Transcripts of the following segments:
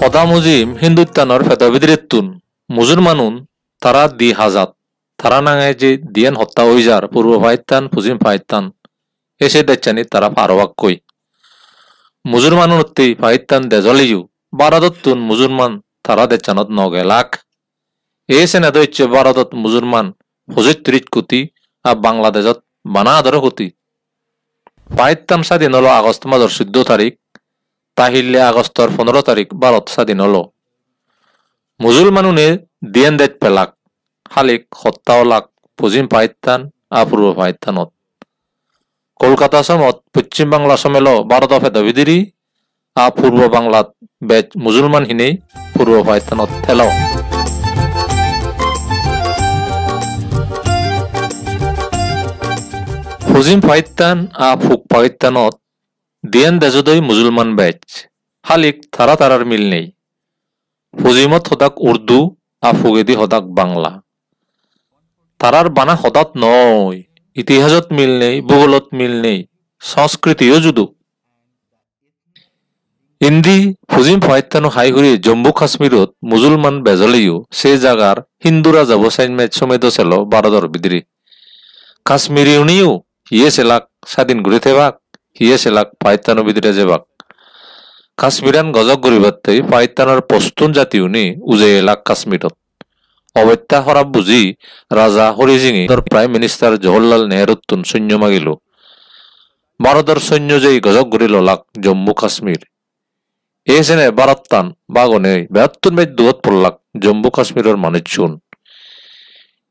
হদা মুজিম হিন্দুস্তানর ফেদাবিদিরেতুন মুসলমানুন তারা দি হাজাত তারা নাঙে যে দিয়ান হত্যা হইজার পূর্ব পাকিস্তান পশ্চিম পাকিস্তান এসে দেখছানি তারা পারবাক কই মুসলমানুন পাকিস্তান দেজলিও ভারততুন মুসলমান তারা দেখছানত 9 লাখ এসে না দইছে ভারতত মুসলমান 35 কোটি আর বাংলাদেশত 12 কোটি পাকিস্তান স্বাধীন হলো আগস্ট মাসের 14 তারিখ তাহিলে আগস্টর 15 তারিখ ভারত স্বাধীন হলো মুসলমানুনে দিয়ান দেত পেলাক হালিক হত্যা লাখ পশ্চিম পাকিস্তান আর পূর্ব পাকিস্তানত কলকাতা সমত পশ্চিম বাংলা সমেল ভারত ফেদবিদিরি আর পূর্ব বাংলাত বেচ মুসলমান হিনেই পূর্ব পাকিস্তানত থেল পশ্চিম পাকিস্তান আর পূব পাকিস্তানত দিয়ান দেজদই মুসলমান বেচ হালিক তারা তারার মিল নেই পশ্চিমত হদাক উর্দু আর ফুগেদি হদাক বাংলা তারার বানা হদাত নয় ইতিহাসত মিল নেই ভূগোলত মিল নেই সংস্কৃতিও জুদু ইন্দি পশ্চিম পাকিস্তান হাইহুরি জম্মু কাশ্মীরত মুসলমান বেজলিও সে জাগার হিন্দুরা যাব সাইনমেট সমেত ছিল ভারতর বিদ্রি কাশ্মীরি উনিও হিয়ে সেলাক স্বাধীন ঘুরে থেবাক হিয়ে সেলাক পাকিস্তান বিদ্রে যেবাক কাশ্মীরান গজক গরিবাত্তই পাকিস্তানের পশতুন জাতি উনি উজে এলাক কাশ্মীরত অবত্যা হরাব বুঝি রাজা হরিজিঙি প্রাইম মিনিস্টার জওহরলাল নেহরুতুন সৈন্য মাগিল ভারতের সৈন্য যেই গজক গরিল লাক জম্মু কাশ্মীর এসেনে ভারতান বাগনে বেহাত্তর মেজ দুয়ত পড়লাক জম্মু কাশ্মীরের মানুষজন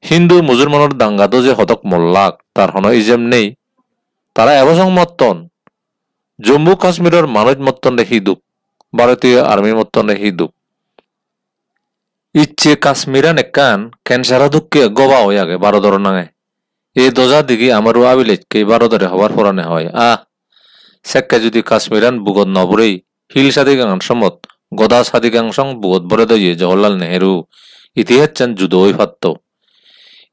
হিন্দু মুসলমানের দাঙ্গাতো যে হতক মল্লাক তার হন ইজেম নেই তারা এবসং মত্তন জম্মু কাশ্মীরের মানুষ মত্তন হিদুক ভারতীয় আর্মি মত্তন হিদুক ইচ্ছে কাশ্মীরান একান ক্যান্সারা দুঃখে গবা হয়ে আগে ভারতর নাঙে এই দজা দিকে আমারও আবিলেজকে ভারতরে হবার ফরানে হয় সেক্কা যদি কাশ্মীরান বুগত নবরেই হিল সাদিগাংশ মত গদা সাদিগাংশং বুগত বরে দইয়ে জওহরলাল নেহেরু ইতিহাস চান যুদ্ধ ওই ফাত্ত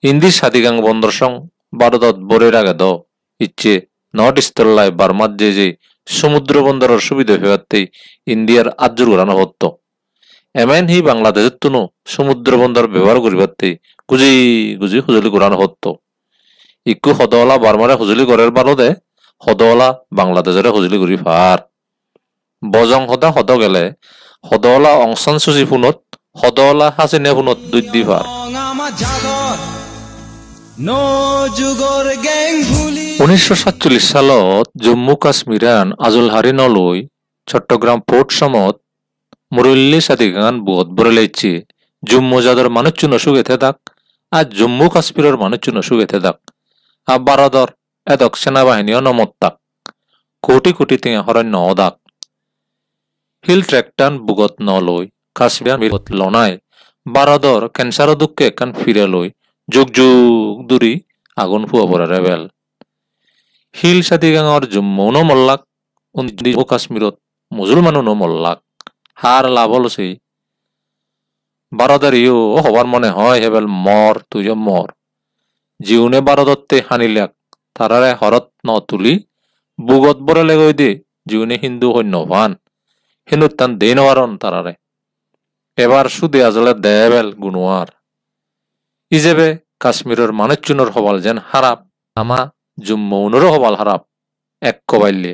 ইন্দির সাদিগাং বন্দর সং ভারতত বরের আগে দ ইচ্ছে নর্থ ইস্টলাই বার্মাত যে সমুদ্র বন্দরের সুবিধা হওয়াতেই ইন্ডিয়ার আজ্জুর ঘোরানো হতো এমন হি বাংলাদেশের তুনো সমুদ্র বন্দর ব্যবহার করিবাতে গুজি গুজি হুজুলি ঘোরানো হতো ইকু হদওয়ালা বার্মারে হুজুলি করার বারদে হদওয়ালা বাংলাদেশের হুজুলি করি ফার বজং হদা হদ গেলে হদওয়ালা অংশন সুচি ফোনত হদওয়ালা হাসিনে ফোনত দুই দি ফার 1947 সালত জম্মু কাশ্মীরান আজুলহারি নলই চট্টগ্রাম পোর্ট সমত মুরল্লি সাদিগান বুয়ত বরে লেইছে জম্মু জাদর মানুষ চুন সুগেতে দাক আর জম্মু কাশ্মীরের মানুষ চুন সুগেতে দাক আর ভারতর এদক সেনাবাহিনীও নমত্তাক কোটি কোটি টিঙা হরণ্য অদাক হিল ট্রেকটান বুগত নলই কাশ্মীরান বিগত লনায় ভারতর ক্যান্সার দুঃখে একান ফিরে লই যুগ যুগ দূরি আগুন ফুয়া পড়া রেবেল হিল সাদিগাঙর জম্মুনো মল্লাক জম্মু কাশ্মীরত মুসলমানুনো মল্লাক হার লাভ হলছে ভারতের ইউ হবার মনে হয় হেবেল মর তুই মর জিউনে ভারততে হানিলাক তারারে হরত ন তুলি বুগত বরে লেগই দে জিউনে হিন্দু সৈন্য ভান হিন্দুস্তান দে নওয়ারন তারারে এবার সুদে আজলে দেবেল গুনোয়ার ইজেবে কাশ্মীরের মানুষ চুনর হবাল যেন হারাপ আমা জম্মুনেরও হবাল হারাপ এক কবাইলে